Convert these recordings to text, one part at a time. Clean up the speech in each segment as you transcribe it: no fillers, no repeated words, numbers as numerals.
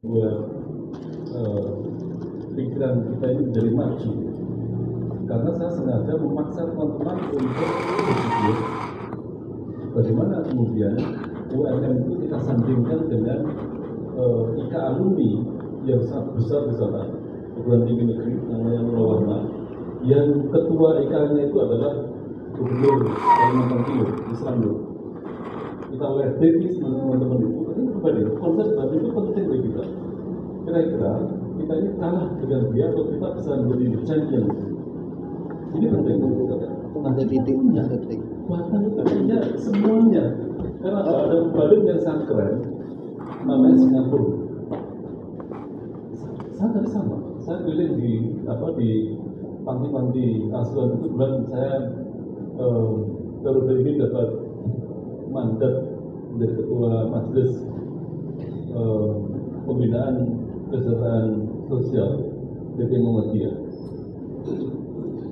buat pikiran kita ini menjadi maju. Karena saya sengaja memaksa teman-teman untuk berpikir bagaimana kemudian UMM itu kita sandingkan dengan IKA alumni yang sangat besar-besaran perguruan tinggi negeri namanya Mulawarna, yang ketua IKA-nya itu adalah Gubernur Kalimantan Timur, Islamul. Kita lihat devis teman-teman itu, ini berbanding, konsep banding itu penting bagi kita. Kira-kira kita ini kalah dengan dia atau kita bisa menjadi champion. Ini penting untuk kita. Ada titiknya, titik. Bahkan itu punya semuanya. Karena ada pembanding yang sangat keren, namanya Singapura. Saya tadi sama. Saya keliling di panti-panti asuhan itu, bulan saya baru ini dapat mandat menjadi ketua majelis pembinaan kesejahteraan sosial BP Muhammadiyah.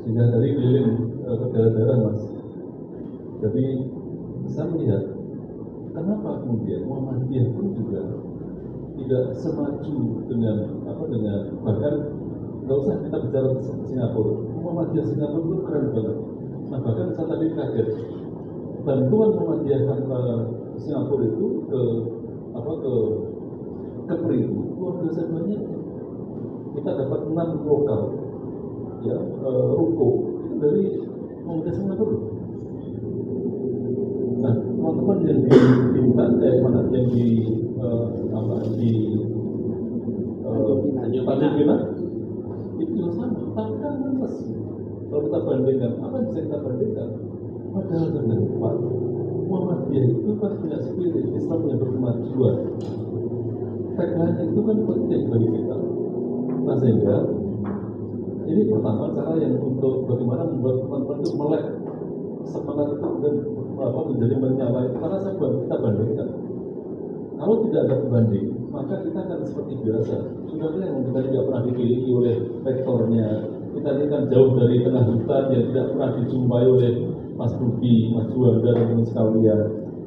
Sehingga dari keliling ke daerah-daerah, Mas. Jadi saya melihat kenapa kemudian Muhammadiyah pun juga tidak semaju dengan bahkan nggak usah kita bicara Singapura. Muhammadiyah Singapura itu keren banget. Nah bahkan saya tadi kaget, bantuan Muhammadiyah Singapura itu ke Kepri itu luar biasa banyak. Kita dapat 6 lokal ya ruko itu dari Muhammadiyah Singapura. Nah teman-teman yang di Bintan yang di Tanjung Pinang itu juga sama, tapi kan minus. Kalau kita bandingkan, apa yang bisa kita bandingkan? Padahal dengan Pak Muhammadiyah itu kan punya spirit Islam yang berkemajuan. Tagline itu kan penting bagi kita. Nah sehingga ini pertama cara yang untuk bagaimana membuat teman-teman itu melek semangat itu dan menjadi menyala itu. Karena kita bandingkan. Kalau tidak ada pembanding, maka kita akan seperti biasa. Sudah yang kita tidak pernah dipilih oleh rektornya. Kita ini kan jauh dari tengah hutan yang tidak pernah dijumpai oleh Mas Budi, Mas Juanda dan teman sekalian.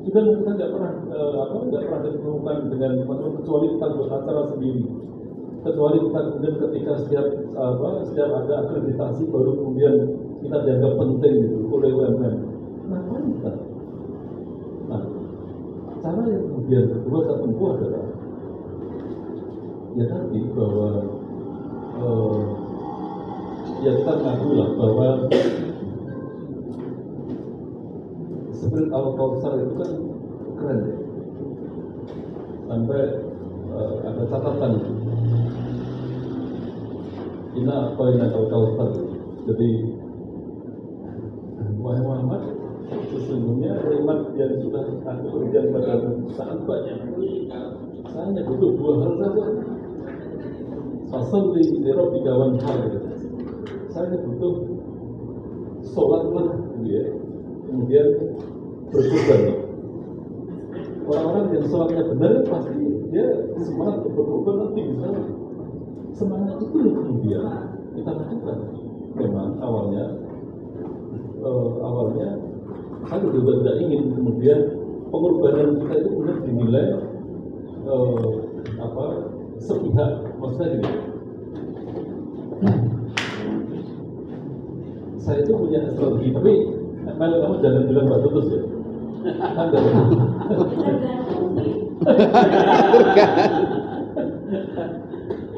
Sudah kita tidak pernah ditemukan dengan teman-teman kecuali kita buat acara sendiri. Kecuali kita kemudian ketika setiap ada akreditasi baru kemudian kita dianggap penting gitu oleh UMM. Kenapa kita? Nah, cara yang kemudian kedua saya tempuh adalah ya tadi bahwa ya kita mengakui lah bahwa spirit Al-Kautsar itu kan keren ya. Sampai ada catatan Ina Al-Kautsar. Jadi wahai Muhammad, sesungguhnya nikmat yang sudah aku berikan padamu sangat banyak. Saya hanya butuh 2 hal saja. Fasal di Rabbika wanhar. Saya hanya butuh sholatlah, ya. Kemudian berkurban. Orang-orang yang sholatnya benar pasti dia semangat berkurban nanti bisa. Semangat itu kemudian kita lakukan. Memang awalnya saya juga tidak ingin kemudian pengorbanan kita itu kemudian dinilai sepihak. Maksudnya gini, saya itu punya strategi, tapi kalau kamu jangan bilang Mbak Tutus ya.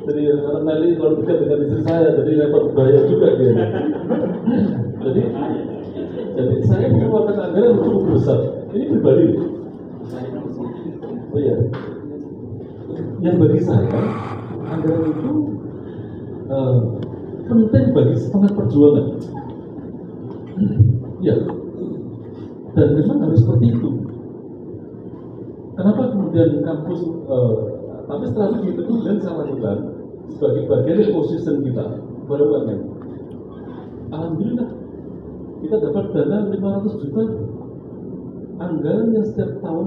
Jadi orang Meli kalau dekat dengan istri saya, jadi dapat bahaya juga dia. Jadi saya mengeluarkan anggaran yang cukup besar. Ini pribadi. Oh ya, yang bagi saya anggaran itu penting bagi semangat perjuangan. Ya, dan memang harus seperti itu. Kenapa kemudian kampus? Tapi strategi itu kemudian saya lakukan sebagai bagian ekosistem kita pada UMM. Alhamdulillah kita dapat dana 500 juta anggaran yang setiap tahun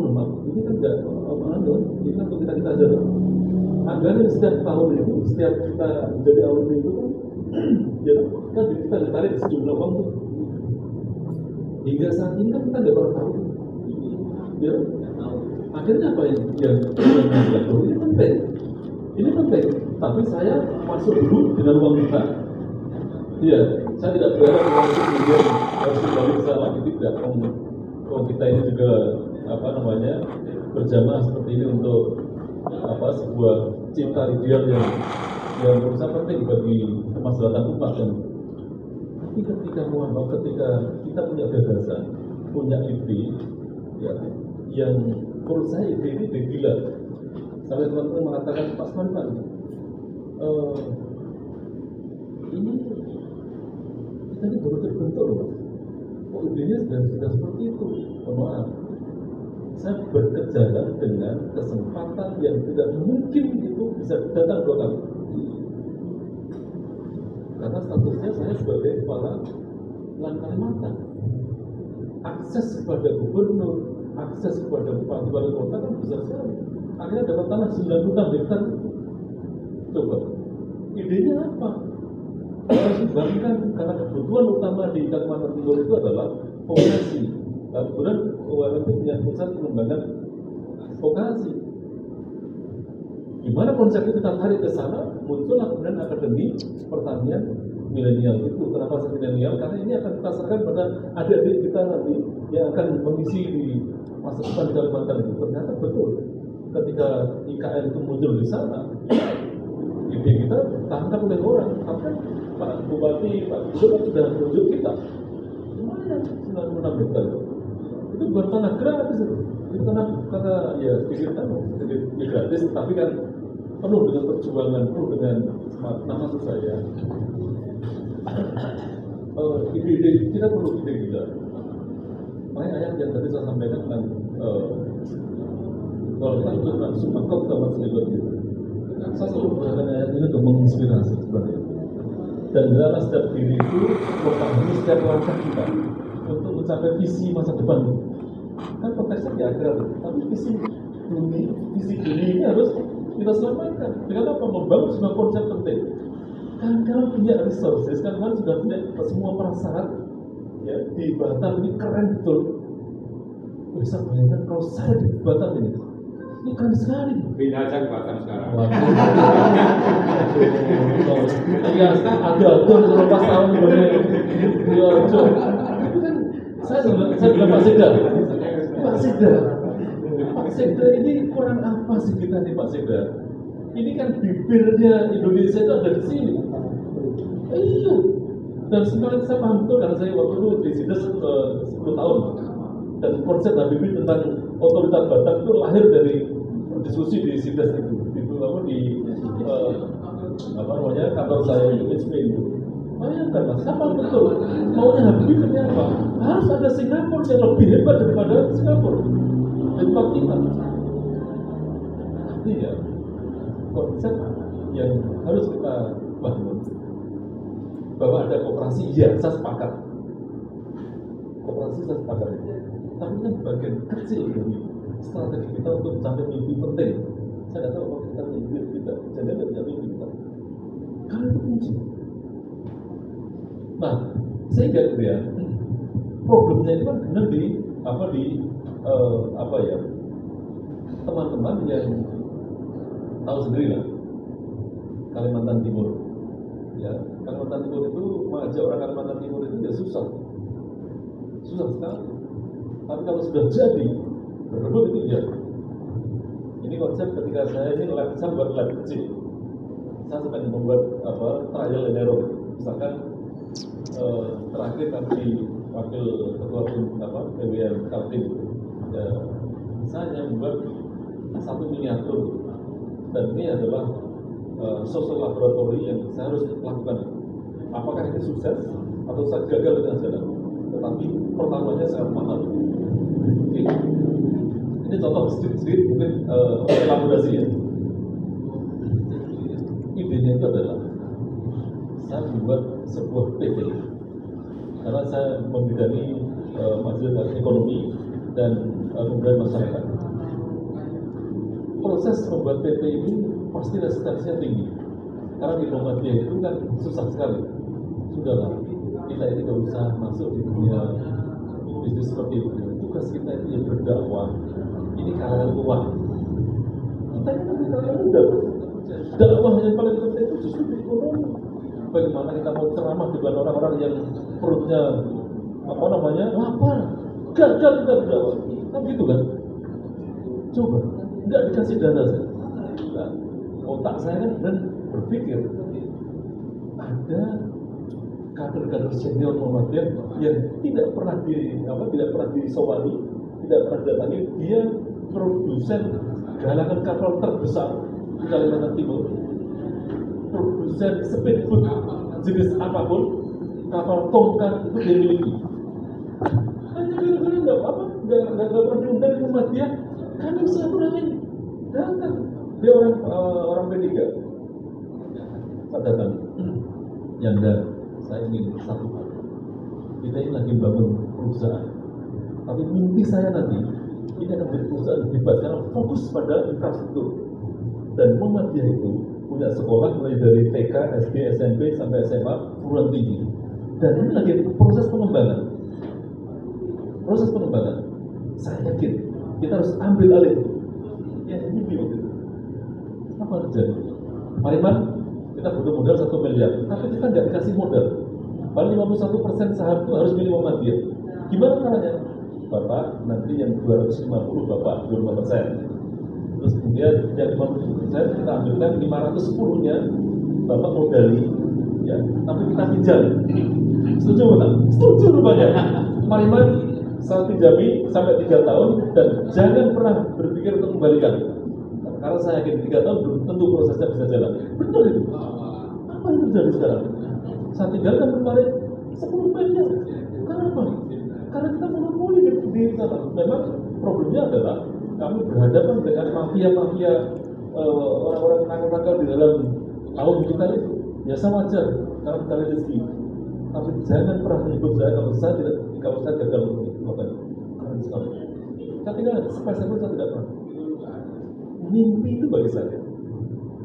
ini kan enggak ini kan untuk kita aja. Anggaran yang setiap tahun itu setiap kita menjadi alumni itu kan kita ditarik sejumlah uang tuh. Hingga saat ini kan kita nggak pernah tahu. Ya, akhirnya apa yang ini penting. Ini penting, tapi saya masuk dulu dengan uang kita. Iya, saya tidak berharap uang itu kemudian harus kembali ke sana, tidak. Kalau kita ini juga berjamaah seperti ini untuk sebuah cita ideal yang menurut saya penting bagi kemaslahatan umat. Dan tapi ketika kita punya gagasan, punya ide, ya, yang menurut saya ide ini ide gila. Sampai teman-teman mengatakan, Pak Smanpan, ini kita ini baru terbentuk loh, Mas. Kok idenya sudah seperti itu? Mohon maaf, saya berkejaran dengan kesempatan yang tidak mungkin itu bisa datang dua kali. Karena statusnya saya sebagai kepala Lan Kalimantan. Akses kepada gubernur, akses kepada bupati wali kota kan besar sekali. Akhirnya dapat tanah 96 hektar itu. Coba, idenya apa? Harus dibangkan karena kebutuhan utama di Kalimantan Timur itu adalah vokasi. Nah, kemudian UMM itu punya pusat pengembangan vokasi. Gimana konsep itu kita tarik ke sana, muncullah kemudian akademi pertanian milenial itu. Kenapa milenial? Karena ini akan kita serahkan pada adik-adik kita nanti yang akan mengisi di masa depan di Kalimantan itu. Ternyata betul, ketika IKN itu muncul di sana, ide kita tangkap oleh orang. Tapi Pak Bupati, Pak Gubernur sudah menunjuk kita. Lumayan, 96 hektar itu bukan tanah gratis itu. Itu karena ya sedikit gratis, tapi kan penuh dengan perjuangan, penuh dengan semangat. Nah, maksud saya, ide-ide kita perlu ide gila. Makanya ayat yang tadi saya sampaikan tentang kalau kita untuk langsung mengkau tamat selibat itu, saya selalu menggunakan ayat ini untuk menginspirasi sebenarnya. Dan dalam setiap diri itu memahami setiap langkah kita untuk mencapai visi masa depan. Kan konteksnya di akhirat, tapi visi dunia ini harus kita selamatkan. Dengan apa? Membangun sebuah konsep penting. Kan kalau punya resources, kan sudah punya semua prasyarat, ya, di Batam ini keren betul. Bisa bayangkan kalau saya di Batam ini keren sekali. Pindah aja ke Batam sekarang. Ya, ada kalau pas tahun ini, ya, itu kan saya bilang Pak Sekda ini kurang apa sih kita nih Pak Sekda? Ini kan bibirnya Indonesia itu ada di sini. Iya. Dan sebenarnya saya paham betul karena saya waktu itu di Sides 10 tahun. Dan konsep Habibie tentang otoritas Batam itu lahir dari diskusi di Sides itu. Itu di kantor saya di HSP itu. Bayangkan Mas, sama betul. Maunya Habibie apa? Harus ada Singapura yang lebih hebat daripada Singapura. Tempat kita. Artinya konsep yang harus kita bangun bahwa ada koperasi, iya, saya sepakat. Koperasi saya sepakat. Tapi kan bagian kecil dari strategi kita untuk mencapai mimpi penting. Saya tidak tahu kalau kita mimpi kita, jadi tidak punya mimpi kita. Karena itu kunci. Nah, sehingga ya problemnya itu kan benar teman-teman yang tahu sendiri lah, Kalimantan Timur. Ya, Kalimantan Timur itu mengajak orang Kalimantan Timur itu ya susah sekali. Tapi kalau sudah jadi berebut itu ya. Ini konsep ketika saya ini saya buat lab kecil. Saya sedang membuat trial and error. Misalkan terakhir kami wakil ketua PWN Kaltim, ya, saya hanya membuat satu miniatur, dan ini adalah social laboratory yang saya harus lakukan. Apakah ini sukses atau saya gagal dengan jalan? Tetapi pertamanya sangat mahal. Oke. Ini contoh sedikit mungkin elaborasi ya. Idenya itu adalah saya membuat sebuah PT karena saya membidangi masalah ekonomi dan kemudian masyarakat. Proses membuat PT ini pasti resistensinya tinggi karena di Muhammadiyah itu kan susah sekali. Sudahlah, kita ini gak usah masuk di dunia bisnis seperti itu. Tugas kita itu yang berdakwah. Ini kalangan tua. Kita ini kalangan muda. dakwah yang paling penting itu justru di ekonomi. Bagaimana kita mau ceramah dengan orang-orang yang perutnya lapar, gagal kita berdakwah, kan gitu kan? Coba, nggak dikasih dana saja. Nah, otak saya kan berpikir ada kader-kader senior Muhammadiyah yang tidak pernah disowani, tidak pernah datangi. Dia produsen galangan kapal terbesar di Kalimantan Timur, produsen speedboat jenis apapun, kapal tongkang itu dia miliki. Hanya gara-gara nggak pernah diundang ke Muhammadiyah, kami silaturahmi datang. Dia orang P3. Saya datang, Yanda, saya ingin satu hal. Kita ini lagi bangun perusahaan, tapi mimpi saya nanti ini akan menjadi perusahaan hebat karena fokus pada infrastruktur. Dan Muhammadiyah itu punya sekolah mulai dari TK, SD, SMP sampai SMA, perguruan tinggi. Dan ini lagi proses pengembangan. Saya yakin kita harus ambil alih. Ya ini mimpi. Apa terjadi? Mariman, kita butuh modal 1 miliar, tapi kita nggak dikasih modal. Paling 51% saham itu harus milik Muhammadiyah. Gimana caranya? Bapak, nanti yang 250 Bapak 25%. Terus kemudian yang 50% kita ambilkan 510-nya Bapak modali, ya, tapi kita pinjam. Setuju nggak? Setuju rupanya. Mariman, saya pinjami sampai 3 tahun dan jangan pernah berpikir untuk kembalikan. Karena saya yakin 3 tahun belum tentu prosesnya bisa jalan. Betul itu. Apa yang terjadi sekarang? Saya tinggalkan kemarin 10 miliar. Kenapa? Karena kita monopoli di sana. Memang problemnya adalah kami berhadapan dengan mafia-mafia orang-orang nakal-nakal di dalam kaum kita itu. Ya sama aja, karena mencari rezeki. Tapi jangan pernah menyebut saya kalau saya gagal untuk melakukan keren sekali. Ketika spesial saya tidak pernah. Mimpi itu bagi saya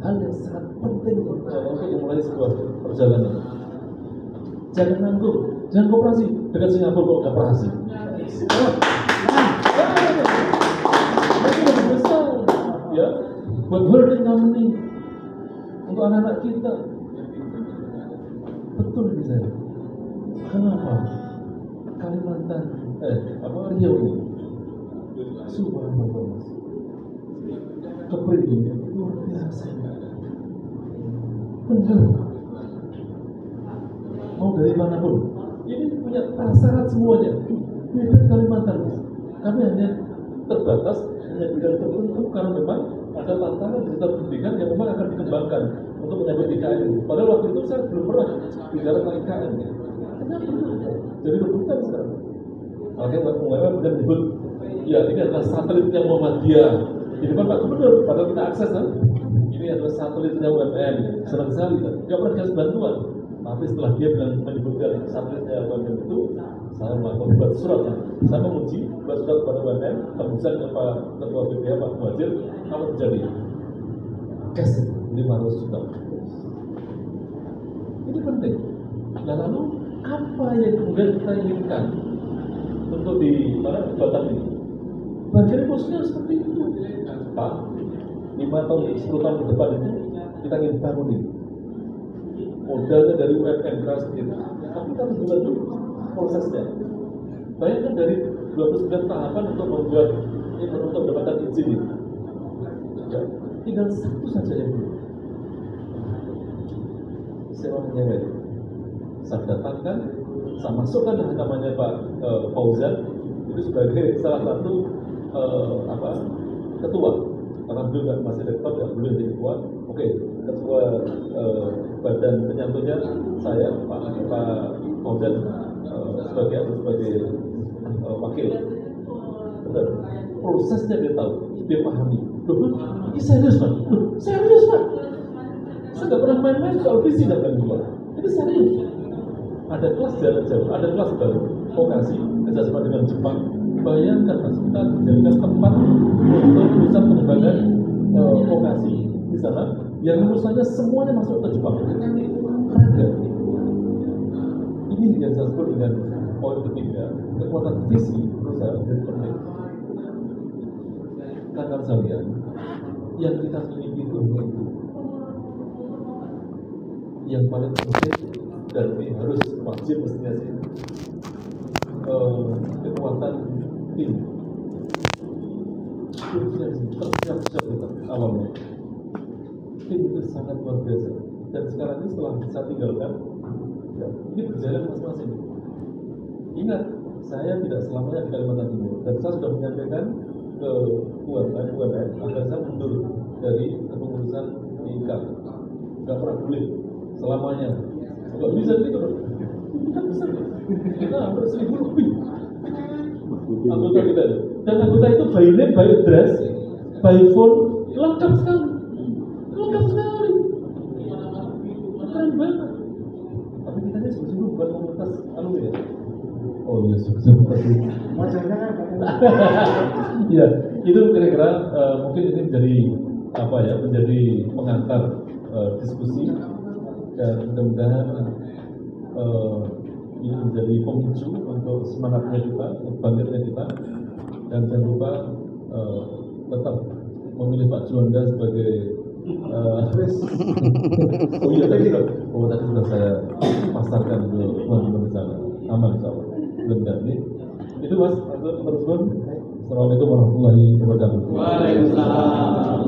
hal yang sangat penting untuk memulai sebuah perjalanan. Jangan nanggung, jangan koperasi dengan Singapura kok nggak berhasil. Itu lebih besar, ya, buat holding company untuk anak-anak kita. Betul ini saya. Kenapa Kalimantan, Riau ini, subhanallah, kepribadiannya luar biasa. Benar. Mau dari manapun, ini punya prasyarat semuanya. Beda Kalimantan, kami hanya terbatas hanya bidang tertentu karena memang ada tantangan di sektor pendidikan yang memang akan dikembangkan untuk menyambut IKN. Padahal waktu itu saya belum pernah bicara tentang IKN. Kenapa? Jadi rebutan sekarang. Oke, Muhammadiyah kemudian menyebut, ya ini adalah satelitnya Muhammadiyah. Di depan Pak Gubernur, padahal kita akses kan. Ini adalah satelitnya UMM. Senang sekali kan. Gak pernah dikasih bantuan. Tapi setelah dia menyebutkan satelitnya UMM itu, saya membuat surat. Saya menguji buat surat kepada UMM, tembusan ke Pak Ketua BPH Pak Muhajir, apa terjadi? Cash 500 juta. Ini penting. Nah, lalu apa yang kemudian kita inginkan untuk di mana Batam ini? Bagian posisinya seperti itu, Pak. 5 tahun, 10 tahun ke depan itu kita ingin bangun ini. Modalnya dari UMM keras sendiri. Tapi kita tunjukkan dulu prosesnya. Bayangkan dari 29 tahapan untuk membuat untuk mendapatkan izin ini. Ya, tinggal satu saja yang belum. Sewa menyewa. Saya datangkan, saya masukkan namanya Pak Fauzan itu sebagai salah satu ketua. Karena beliau masih rektor, ya beliau jadi ketua. Oke, ketua badan penyantunnya saya Pak Fauzan sebagai wakil. Benar. Prosesnya dia tahu, dia pahami. Ini serius Pak, serius Pak. Saya nggak pernah main-main soal visi dan lain-lain. Ini serius. Ada kelas jarak jauh, ada kelas baru, vokasi, kerjasama dengan Jepang. Bayangkan Mas, kita dijadikan tempat untuk pusat pengembangan vokasi di sana, yang lulusannya semuanya masuk ke Jepang. Keren nggak? Ini yang saya sebut dengan poin ketiga, kekuatan visi perusahaan menjadi penting. Karena sekalian, yang kita miliki itu yang paling penting dan ini harus wajib mestinya sih kekuatan tim. Tim siap kita awalnya. Tim itu sangat luar biasa. Dan sekarang ini setelah saya tinggalkan, ya, ini berjalan masing-masing. Ingat, saya tidak selamanya di Kalimantan Timur dan saya sudah menyampaikan ke UMN agar saya mundur dari kepengurusan di IKA. Nggak pernah boleh selamanya. Kalau bisa gitu loh. Kita besar ya. Kita hampir 1.000 lebih anggota kita. Dan anggota itu by name, by address, by phone, lengkap sekali. Lengkap sekali. Keren banget. Tapi kita ini sungguh-sungguh bukan komunitas ya. Oh iya, sungguh-sungguh pasti. Ya, itu kira-kira mungkin ini menjadi apa ya, menjadi pengantar diskusi dan mudah-mudahan ini menjadi pemicu untuk semangatnya kita, untuk bangkitnya kita, dan jangan lupa tetap memilih Pak Juanda sebagai tadi sudah saya pasarkan ke teman-teman di sana. Aman insyaallah. Mudah-mudahan itu Mas, Assalamualaikum warahmatullahi wabarakatuh. Waalaikumsalam.